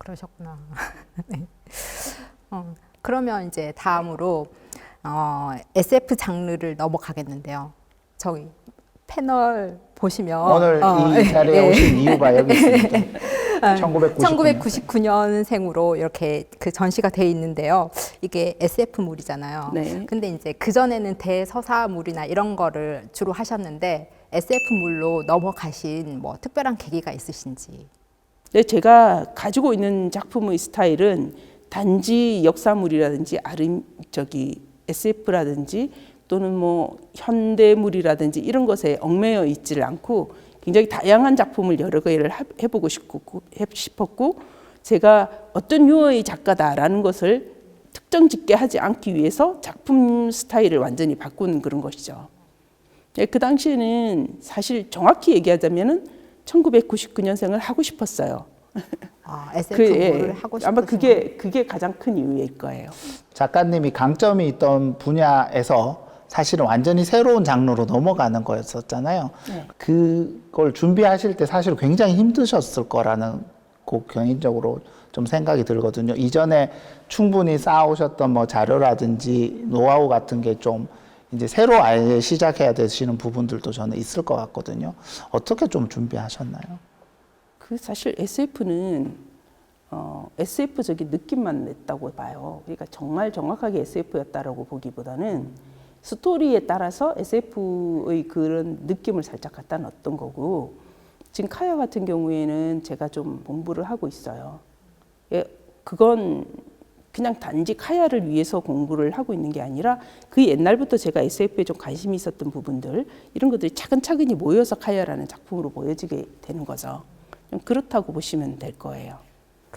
그러셨구나. 네. 그러면 이제 다음으로 SF 장르를 넘어가겠는데요. 저희 패널 보시면 오늘 이 자리에 오신 이유가 여기 있습니다. 1999년생으로 이렇게 그 전시가 돼 있는데요. 이게 SF물이잖아요. 네. 근데 이제 그전에는 대서사물이나 이런 거를 주로 하셨는데 SF물로 넘어가신 뭐 특별한 계기가 있으신지. 네, 제가 가지고 있는 작품의 스타일은 단지 역사물이라든지 SF라든지 또는 뭐 현대물이라든지 이런 것에 얽매여 있지를 않고 굉장히 다양한 작품을 여러 개를 해보고 싶었고 제가 어떤 유의 작가다라는 것을 특정 짓게 하지 않기 위해서 작품 스타일을 완전히 바꾼 그런 것이죠. 네, 그 당시에는 사실 정확히 얘기하자면은 1999년생을 하고 싶었어요. SF물을 하고 싶으신 아마 그게 가장 큰 이유일 거예요. 작가님이 강점이 있던 분야에서 사실은 완전히 새로운 장르로 넘어가는 거였었잖아요. 네. 그걸 준비하실 때 사실 굉장히 힘드셨을 거라는 꼭 개인적으로 좀 생각이 들거든요. 이전에 충분히 쌓아오셨던 뭐 자료라든지 노하우 같은 게 좀 이제 새로 아예 시작해야 되시는 부분들도 저는 있을 것 같거든요. 어떻게 좀 준비하셨나요? 그 사실 SF는 SF적인 느낌만 냈다고 봐요. 그러니까 정말 정확하게 SF였다라고 보기보다는 스토리에 따라서 SF의 그런 느낌을 살짝 갖다 넣었던 거고 지금 카야 같은 경우에는 제가 좀 공부를 하고 있어요. 예, 그건 그냥 단지 카야를 위해서 공부를 하고 있는 게 아니라 그 옛날부터 제가 SF에 좀 관심이 있었던 부분들 이런 것들이 차근차근히 모여서 카야라는 작품으로 보여지게 되는 거죠. 좀 그렇다고 보시면 될 거예요.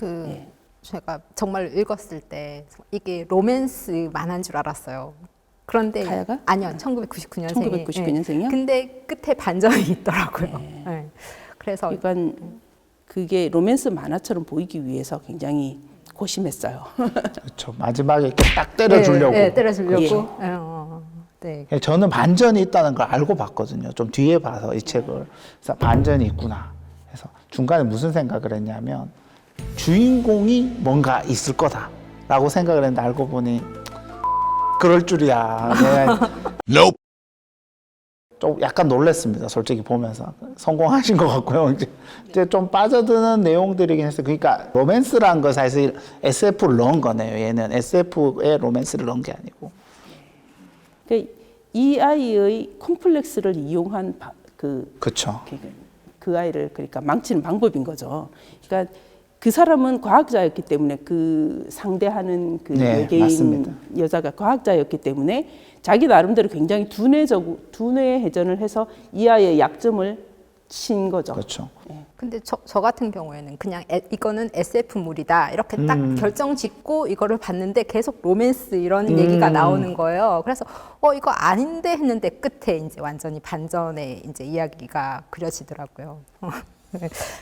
예. 제가 정말 읽었을 때 이게 로맨스 만화인 줄 알았어요. 그런데 카야가? 아니요, 1999년생이. 1999년생이요? 근데 끝에 반전이 있더라고요. 네. 그래서 그러니까 그게 로맨스 만화처럼 보이기 위해서 굉장히 고심했어요. 그렇죠. 마지막에 이렇게 딱 때려주려고. 네, 때려주려고. 예. 네. 저는 반전이 있다는 걸 알고 봤거든요. 좀 뒤에 봐서 이 책을. 그래서 반전이 있구나. 그래서 중간에 무슨 생각을 했냐면 주인공이 뭔가 있을 거다라고 생각을 했는데 알고 보니 그럴 줄이야. Nope. 좀 약간 놀랐습니다. 솔직히 보면서 성공하신 것 같고요. 이제 좀 빠져드는 내용들이긴 했어요. 그러니까 로맨스란 거 사실 SF를 넣은 거네요. 얘는 SF에 로맨스를 넣은 게 아니고. 그러니까 이 아이의 콤플렉스를 이용한 그렇죠. 그 아이를 그러니까 망치는 방법인 거죠. 그러니까 그 사람은 과학자였기 때문에 그 상대하는 그 네, 외계인 맞습니다. 여자가 과학자였기 때문에 자기 나름대로 굉장히 두뇌 회전을 해서 이 아이의 약점을 친 거죠. 그렇죠. 근데 저 같은 경우에는 그냥 이거는 SF물이다 이렇게 딱 결정 짓고 이거를 봤는데 계속 로맨스 이런 얘기가 나오는 거예요. 그래서 이거 아닌데 했는데 끝에 이제 완전히 반전의 이제 이야기가 그려지더라고요.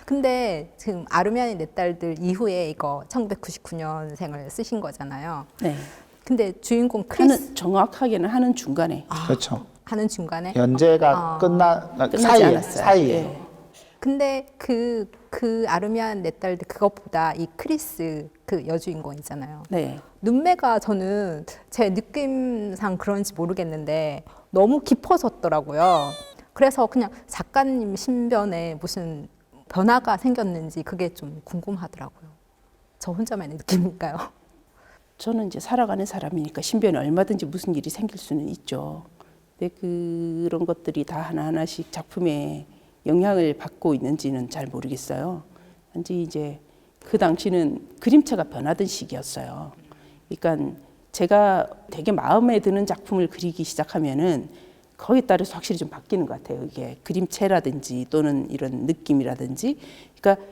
근데 지금 아르미안의 내 딸들 이후에 이거 1999년생을 쓰신 거잖아요. 네. 근데 주인공 크리스 정확하게는 하는 중간에 그렇죠. 하는 중간에 연재가 끝나지 사이에 않았어요. 사이에. 네. 근데 그 아르미안 내 딸들 그것보다 이 크리스 그 여주인공 있잖아요. 네. 눈매가 저는 제 느낌상 그런지 모르겠는데 너무 깊어졌더라고요. 그래서 그냥 작가님 신변에 무슨 변화가 생겼는지 그게 좀 궁금하더라고요. 저 혼자만의 느낌일까요? 저는 이제 살아가는 사람이니까 신변에 얼마든지 무슨 일이 생길 수는 있죠. 근데 그런 것들이 다 하나하나씩 작품에 영향을 받고 있는지는 잘 모르겠어요. 단지 이제 그 당시는 그림체가 변하던 시기였어요. 그러니까 제가 되게 마음에 드는 작품을 그리기 시작하면은 거기에 따라서 확실히 좀 바뀌는 것 같아요. 이게 그림체라든지 또는 이런 느낌이라든지. 그러니까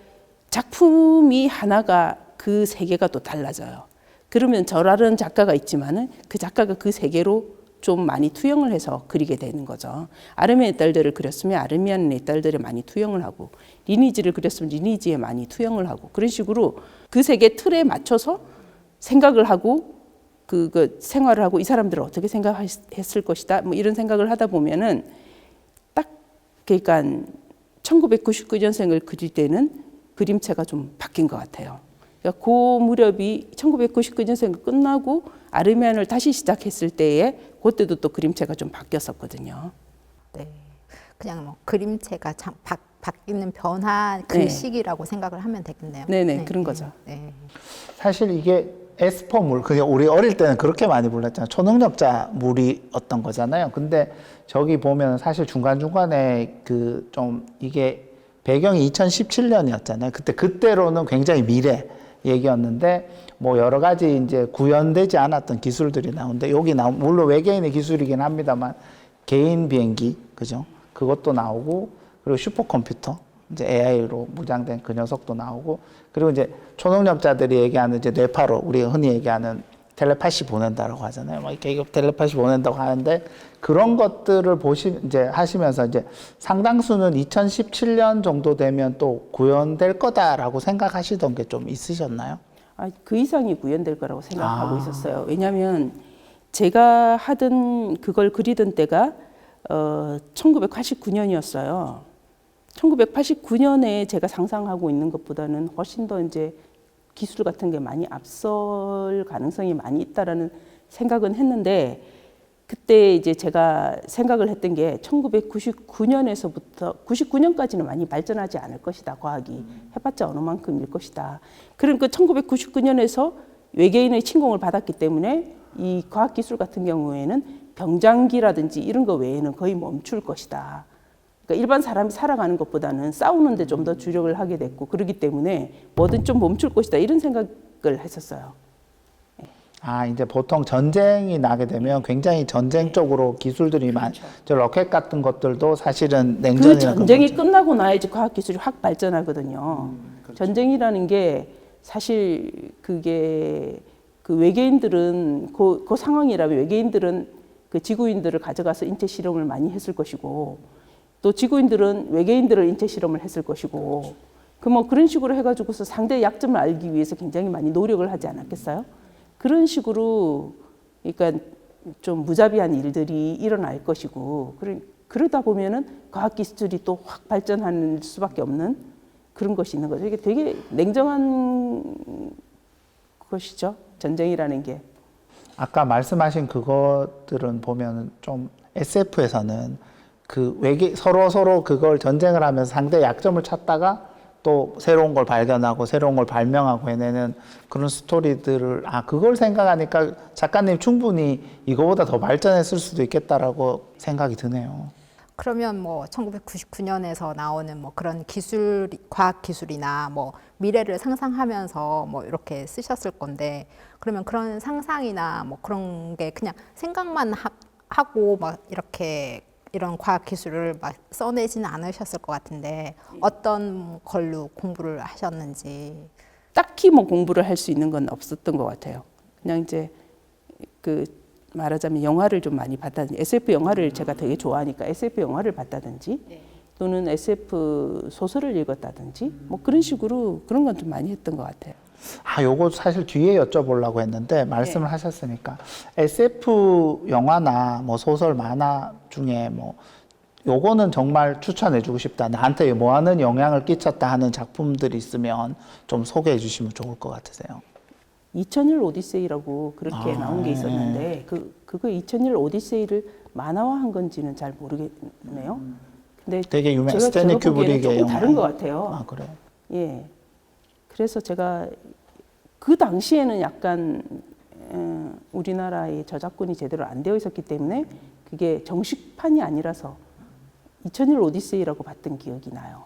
작품이 하나가 그 세계가 또 달라져요. 그러면 저라는 작가가 있지만은 그 작가가 그 세계로 좀 많이 투영을 해서 그리게 되는 거죠. 아르미안의 딸들을 그렸으면 아르미안의 딸들에 많이 투영을 하고 리니지를 그렸으면 리니지에 많이 투영을 하고 그런 식으로 그 세계 틀에 맞춰서 생각을 하고 그 생활을 하고 이 사람들은 어떻게 생각했을 것이다 뭐 이런 생각을 하다 보면은 딱 그러니까 1999년생을 그릴 때는 그림체가 좀 바뀐 것 같아요. 그러니까 그 무렵이 1999년생 끝나고 아르미안을 다시 시작했을 때에 그때도 또 그림체가 좀 바뀌었었거든요. 네. 그냥 뭐 그림체가 바뀌는 변화 그 네. 시기라고 생각을 하면 되겠네요. 네네, 그런 거죠. 네. 사실 이게 에스퍼물, 그냥 우리 어릴 때는 그렇게 많이 불렀잖아요. 초능력자 물이었던 거잖아요. 근데 저기 보면 사실 중간중간에 그 좀 이게 배경이 2017년이었잖아요. 그때로는 굉장히 미래 얘기였는데 뭐 여러 가지 이제 구현되지 않았던 기술들이 나오는데 여기 물론 외계인의 기술이긴 합니다만 개인 비행기, 그죠? 그것도 나오고 그리고 슈퍼컴퓨터, 이제 AI로 무장된 그 녀석도 나오고 그리고 이제 초능력자들이 얘기하는 이제 뇌파로 우리가 흔히 얘기하는 텔레파시 보낸다라고 하잖아요. 막 이렇게 텔레파시 보낸다고 하는데 그런 것들을 이제 하시면서 이제 상당수는 2017년 정도 되면 또 구현될 거다라고 생각하시던 게 좀 있으셨나요? 그 이상이 구현될 거라고 생각하고 있었어요. 왜냐하면 제가 하던 그걸 그리던 때가 1989년이었어요. 1989년에 제가 상상하고 있는 것보다는 훨씬 더 이제 기술 같은 게 많이 앞설 가능성이 많이 있다라는 생각은 했는데 그때 이제 제가 생각을 했던 게 1999년에서부터 99년까지는 많이 발전하지 않을 것이다. 과학이 해봤자 어느 만큼일 것이다. 그러니까 1999년에서 외계인의 침공을 받았기 때문에 이 과학기술 같은 경우에는 병장기라든지 이런 거 외에는 거의 멈출 것이다. 그러니까 일반 사람이 살아가는 것보다는 싸우는데 좀 더 주력을 하게 됐고 그렇기 때문에 뭐든 좀 멈출 것이다 이런 생각을 했었어요. 이제 보통 전쟁이 나게 되면 굉장히 전쟁 쪽으로 기술들이 저 로켓 같은 것들도 사실은 그 냉전이나 전쟁이 끝나고 나야지 과학기술이 확 발전하거든요. 전쟁이라는 게 사실 그게 그 외계인들은 그 상황이라면 외계인들은 그 지구인들을 가져가서 인체 실험을 많이 했을 것이고 또 지구인들은 외계인들을 인체 실험을 했을 것이고 그 뭐 그런 식으로 해가지고서 상대의 약점을 알기 위해서 굉장히 많이 노력을 하지 않았겠어요? 그런 식으로 그러니까 좀 무자비한 일들이 일어날 것이고 그러다 보면은 과학기술이 또 확 발전할 수밖에 없는 그런 것이 있는 거죠. 이게 되게 냉정한 것이죠. 전쟁이라는 게. 아까 말씀하신 그것들은 보면 좀 SF에서는 그 서로 그걸 전쟁을 하면서 상대의 약점을 찾다가 또 새로운 걸 발견하고 새로운 걸 발명하고 해내는 그런 스토리들을 그걸 생각하니까 작가님 충분히 이거보다 더 발전했을 수도 있겠다라고 생각이 드네요. 그러면 뭐 1999년에서 나오는 뭐 그런 과학 기술이나 뭐 미래를 상상하면서 뭐 이렇게 쓰셨을 건데 그러면 그런 상상이나 뭐 그런 게 그냥 생각만 하고 막 이렇게 이런 과학 기술을 막 써내지는 않으셨을 것 같은데 어떤 걸로 공부를 하셨는지. 딱히 뭐 공부를 할 수 있는 건 없었던 것 같아요. 그냥 이제 그 말하자면 영화를 좀 많이 봤다든지 SF 영화를 제가 되게 좋아하니까 SF 영화를 봤다든지 또는 SF 소설을 읽었다든지 뭐 그런 식으로 그런 건 좀 많이 했던 것 같아요. 요거 사실 뒤에 여쭤보려고 했는데 말씀을 하셨으니까 SF 영화나 뭐 소설 만화 중에 뭐 요거는 정말 추천해주고 싶다. 나한테 뭐 하는 영향을 끼쳤다 하는 작품들이 있으면 좀 소개해 주시면 좋을 것 같으세요. 2001 오디세이라고 그렇게 나온 게 있었는데 그거 2001 오디세이를 만화화한 건지는 잘 모르겠네요. 근데 되게 유명한 제가 스탠리 보기에는 큐브릭의 조금 영화. 다른 것 같아요. 그래요? 예. 그래서 제가 그 당시에는 약간 우리나라의 저작권이 제대로 안 되어 있었기 때문에 그게 정식판이 아니라서 2001 오디세이라고 봤던 기억이 나요.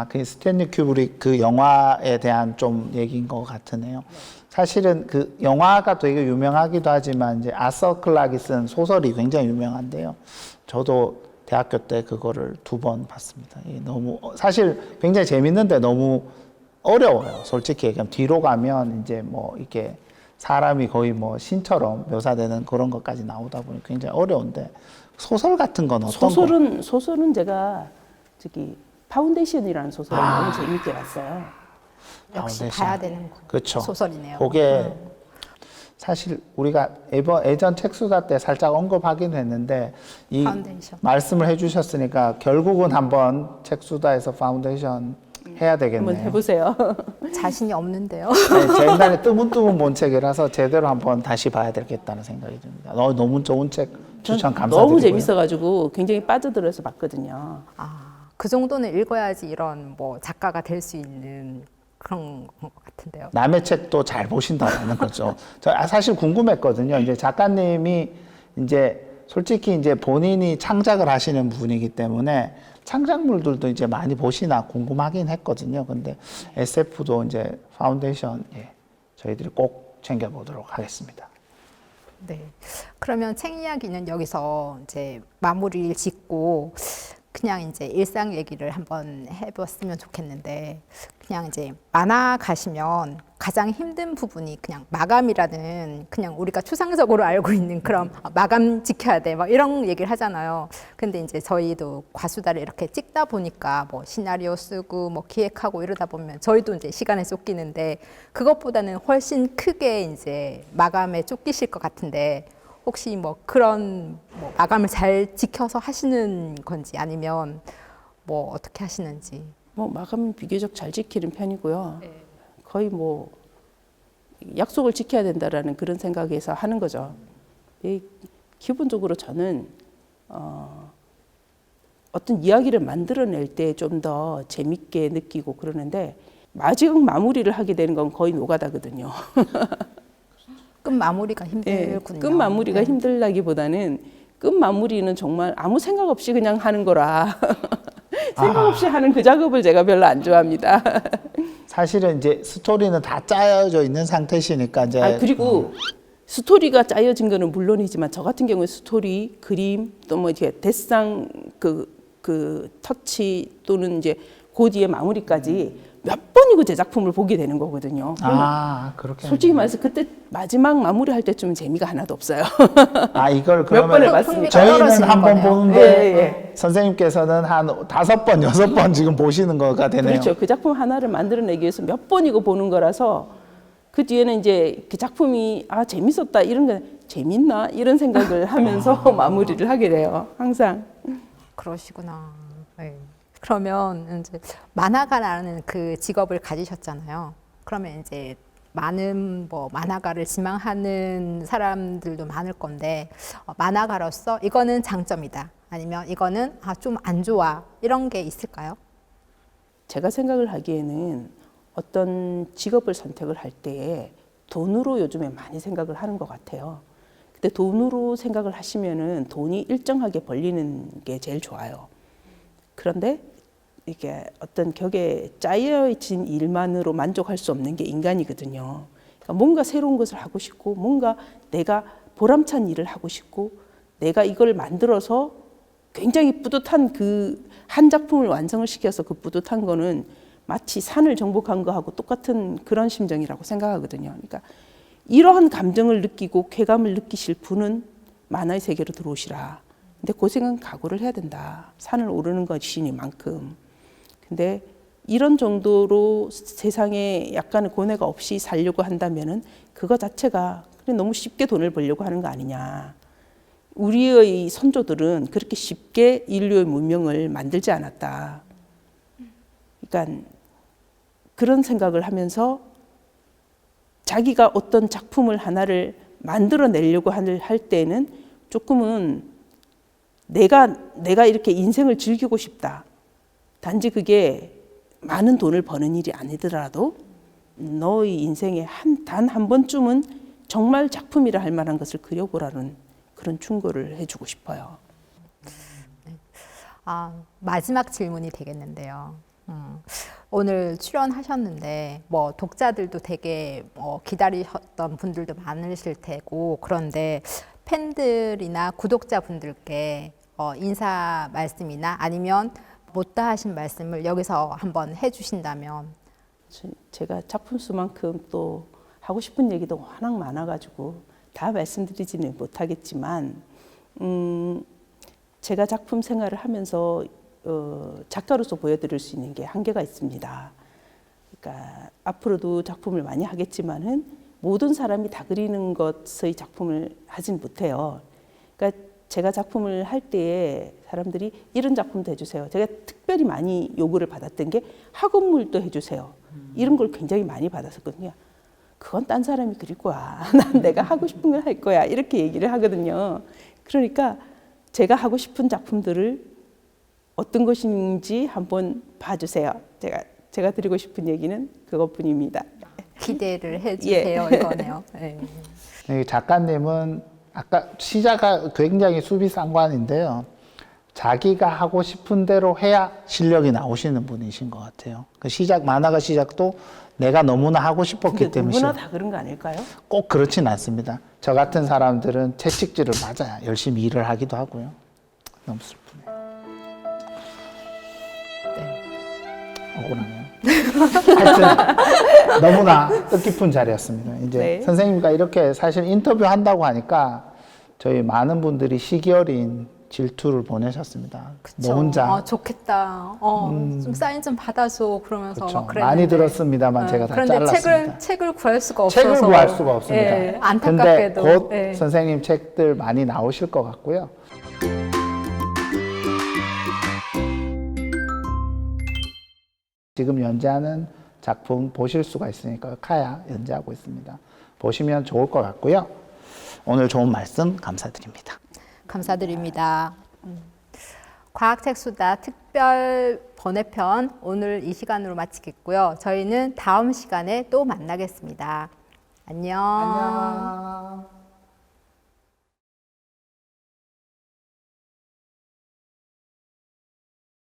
그 스탠리 큐브릭 그 영화에 대한 좀 얘기인 것 같으네요. 사실은 그 영화가 되게 유명하기도 하지만 이제 아서 클락이 쓴 소설이 굉장히 유명한데요. 저도 대학교 때 그거를 2번 봤습니다. 너무 사실 굉장히 재밌는데 너무 어려워요. 솔직히 얘기하면 뒤로 가면 이제 뭐 이렇게 사람이 거의 뭐 신처럼 묘사되는 그런 것까지 나오다 보니 굉장히 어려운데 소설 같은 건 어떤 거? 소설은 제가 저기 파운데이션이라는 소설을 너무 재밌게 봤어요. 역시 파운데이션. 봐야 되는 그쵸. 소설이네요. 그게 사실 우리가 예전 책수다 때 살짝 언급하긴 했는데 파운데이션. 말씀을 해주셨으니까 결국은 한번 책수다에서 파운데이션 해야 되겠네요. 한번 해보세요. 자신이 없는데요. 네, 제 옛날에 뜨문뜨문 본 책이라서 제대로 한번 다시 봐야 되겠다는 생각이 듭니다. 너무 좋은 책 추천 감사드리고요. 너무 재밌어가지고 굉장히 빠져들어서 봤거든요. 아, 그 정도는 읽어야지 이런 뭐 작가가 될 수 있는 그런 것 같은데요. 남의 책도 잘 보신다는 거죠. 저 사실 궁금했거든요. 이제 작가님이 이제 솔직히 이제 본인이 창작을 하시는 분이기 때문에 창작물들도 이제 많이 보시나 궁금하긴 했거든요. 근데 SF도 이제 파운데이션 저희들이 꼭 챙겨보도록 하겠습니다. 네. 그러면 책 이야기는 여기서 이제 마무리를 짓고 그냥 이제 일상 얘기를 한번 해봤으면 좋겠는데, 그냥 이제 만화 가시면 가장 힘든 부분이 그냥 마감이라는, 그냥 우리가 추상적으로 알고 있는 그런 마감 지켜야 돼 막 이런 얘기를 하잖아요. 근데 이제 저희도 과수다를 이렇게 찍다 보니까 뭐 시나리오 쓰고 뭐 기획하고 이러다 보면 저희도 이제 시간에 쫓기는데, 그것보다는 훨씬 크게 이제 마감에 쫓기실 것 같은데, 혹시 뭐 그런 뭐 마감을 잘 지켜서 하시는 건지, 아니면 뭐 어떻게 하시는지. 뭐 마감은 비교적 잘 지키는 편이고요. 거의 뭐 약속을 지켜야 된다라는 그런 생각에서 하는 거죠. 기본적으로 저는 어떤 이야기를 만들어낼 때 좀 더 재밌게 느끼고 그러는데, 마지막 마무리를 하게 되는 건 거의 노가다거든요. 끝 마무리가 힘들군요. 끝 마무리가 네. 힘들다기보다는 끝 마무리는 정말 아무 생각 없이 그냥 하는 거라 생각 없이 하는 그 작업을 제가 별로 안 좋아합니다. 사실은 이제 스토리는 다 짜여져 있는 상태시니까 이제 그리고 스토리가 짜여진 거는 물론이지만, 저 같은 경우에 스토리, 그림, 또 뭐 이렇게 대상 그 터치 또는 이제 그 뒤에 마무리까지 몇 번이고 제 작품을 보게 되는 거거든요. 그렇게 솔직히 말해서 그때 마지막 마무리할 때쯤은 재미가 하나도 없어요. 이걸 몇 번을 그러면 봤습니다. 저희는 떨어지는 한 번 거네요. 보는데 선생님께서는 한 5번, 6번 지금 보시는 거가 되네요. 그렇죠. 그 작품 하나를 만들어내기 위해서 몇 번이고 보는 거라서, 그 뒤에는 이제 그 작품이 재밌었다 이런 거, 재밌나 이런 생각을 하면서 마무리를 하게 돼요. 항상. 그러시구나. 네. 그러면 이제 만화가라는 그 직업을 가지셨잖아요. 그러면 이제 많은 뭐 만화가를 지망하는 사람들도 많을 건데, 만화가로서 이거는 장점이다, 아니면 이거는 좀 안 좋아, 이런 게 있을까요? 제가 생각을 하기에는 어떤 직업을 선택을 할 때 돈으로 요즘에 많이 생각을 하는 것 같아요. 근데 돈으로 생각을 하시면은 돈이 일정하게 벌리는 게 제일 좋아요. 그런데 이게 어떤 격에 짜여진 일만으로 만족할 수 없는 게 인간이거든요. 그러니까 뭔가 새로운 것을 하고 싶고, 뭔가 내가 보람찬 일을 하고 싶고, 내가 이걸 만들어서 굉장히 뿌듯한 그 한 작품을 완성을 시켜서 그 뿌듯한 거는 마치 산을 정복한 거하고 똑같은 그런 심정이라고 생각하거든요. 그러니까 이러한 감정을 느끼고 쾌감을 느끼실 분은 만화의 세계로 들어오시라. 근데 고생은 각오를 해야 된다. 산을 오르는 것이니만큼. 근데 이런 정도로 세상에 약간의 고뇌가 없이 살려고 한다면은 그거 자체가 그냥 너무 쉽게 돈을 벌려고 하는 거 아니냐. 우리의 선조들은 그렇게 쉽게 인류의 문명을 만들지 않았다. 그러니까 그런 생각을 하면서 자기가 어떤 작품을 하나를 만들어내려고 할 때는 조금은 내가 이렇게 인생을 즐기고 싶다. 단지 그게 많은 돈을 버는 일이 아니더라도 너의 인생에 단 한 번쯤은 정말 작품이라 할 만한 것을 그려보라는 그런 충고를 해주고 싶어요. 마지막 질문이 되겠는데요. 오늘 출연하셨는데 뭐 독자들도 되게 기다리셨던 분들도 많으실 테고, 그런데 팬들이나 구독자분들께 인사 말씀이나 아니면 못다 하신 말씀을 여기서 한번 해주신다면. 제가 작품 수만큼 또 하고 싶은 얘기도 워낙 많아가지고 다 말씀드리지는 못하겠지만, 제가 작품 생활을 하면서 작가로서 보여드릴 수 있는 게 한계가 있습니다. 그러니까 앞으로도 작품을 많이 하겠지만은 모든 사람이 다 그리는 것의 작품을 하진 못해요. 그러니까 제가 작품을 할 때에 사람들이 이런 작품도 해주세요. 제가 특별히 특별히 많이 요구를 받았던 게 학원물도 해주세요. 이런 걸 굉장히 많이 받았었거든요. 그건 딴 사람이 그릴 거야. 난 내가 하고 싶은 걸 할 거야. 이렇게 얘기를 하거든요. 그러니까 제가 하고 싶은 작품들을 어떤 것인지 한번 봐주세요. 제가 드리고 싶은 얘기는 그것뿐입니다. 기대를 해주세요. 이거네요. 네. 이 작가님은 아까 시작가 굉장히 수비상관인데요. 자기가 하고 싶은 대로 해야 실력이 나오시는 분이신 것 같아요. 그 만화가 시작도 내가 너무나 하고 싶었기 근데 때문에 누구나 다 그런 거 아닐까요? 꼭 그렇진 않습니다. 저 같은 사람들은 채찍질을 맞아야 열심히 일을 하기도 하고요. 너무 슬프네요. 네. 억울하네요. 하여튼 너무나 뜻깊은 자리였습니다. 이제 네. 선생님과 이렇게 사실 인터뷰 한다고 하니까 저희 많은 분들이 시기 어린 질투를 보내셨습니다. 너 혼자. 좋겠다. 좀 사인 좀 받아줘. 그러면서 그렇죠. 막 그랬는데. 많이 들었습니다만 제가 다 그런데 잘랐습니다. 책을 구할 수가 없어서. 책을 구할 수가 없습니다. 예, 근데 안타깝게도. 곧 예. 선생님 책들 많이 나오실 것 같고요. 지금 연재하는 작품 보실 수가 있으니까 카야 연재하고 있습니다. 보시면 좋을 것 같고요. 오늘 좋은 말씀 감사드립니다. 감사드립니다. 과학책 수다 특별 번외편 오늘 이 시간으로 마치겠고요. 저희는 다음 시간에 또 만나겠습니다. 안녕. 안녕.